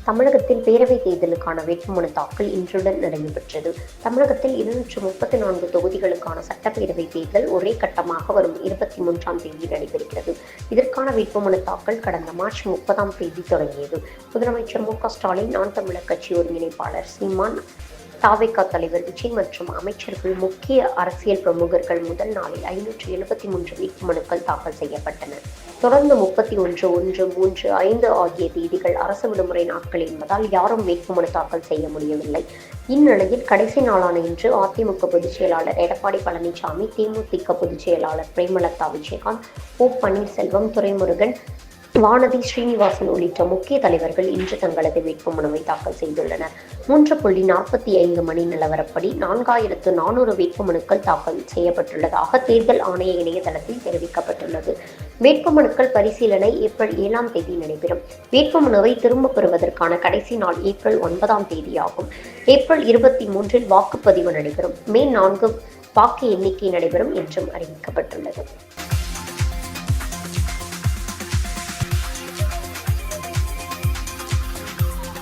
தமிழகத்தில் பேரவைத் தேர்தலுக்கான வேட்புமனு தாக்கல் இன்றுடன் நிறைவு பெற்றது. தமிழகத்தில் 234 தொகுதிகளுக்கான சட்டப்பேரவைத் தேர்தல் ஒரே கட்டமாக வரும் 23ஆம் தேதி நடைபெறுகிறது. இதற்கான வேட்புமனு தாக்கல் கடந்த மார்ச் 30ஆம் தேதி தொடங்கியது. முதலமைச்சர் மு.க.ஸ்டாலின், நாம் தமிழர் கட்சி ஒருங்கிணைப்பாளர் சீமான், தவிக தலைவர் விஜய் மற்றும் அமைச்சர்கள், முக்கிய அரசியல் பிரமுகர்கள் முதல் நாளில் 573 வேட்புமனுக்கள் தாக்கல் செய்யப்பட்டன. தொடர்ந்து 31, 1, 3, 5 ஆகிய தேதிகள் அரசு விடுமுறை நாட்கள் என்பதால் யாரும் வேட்புமனு தாக்கல் செய்ய முடியவில்லை. இந்நிலையில் கடைசி நாளான இன்று அதிமுக பொதுச் செயலாளர் எடப்பாடி பழனிசாமி, தேமுதிக பொதுச் செயலாளர் பிரேமலதா விஜயகாந்த், ஓ. பன்னீர்செல்வம், துரைமுருகன், வானதி ஸ்ரீனிவாசன் உள்ளிட்ட முக்கிய தலைவர்கள் இன்று தங்களது வேட்புமனுவை தாக்கல் செய்துள்ளனர். 3.45 மணி நிலவரப்படி 4400 வேட்புமனுக்கள் தாக்கல் செய்யப்பட்டுள்ளதாக தேர்தல் ஆணைய இணையதளத்தில் தெரிவிக்கப்பட்டுள்ளது. வேட்புமனுக்கள் பரிசீலனை ஏப்ரல் 7ஆம் தேதி நடைபெறும். வேட்புமனுவை திரும்பப் பெறுவதற்கான கடைசி நாள் ஏப்ரல் 9ஆம் தேதியாகும். ஏப்ரல் 23இல் வாக்குப்பதிவு நடைபெறும். மே 4 வாக்கு எண்ணிக்கை நடைபெறும் என்றும் அறிவிக்கப்பட்டுள்ளது.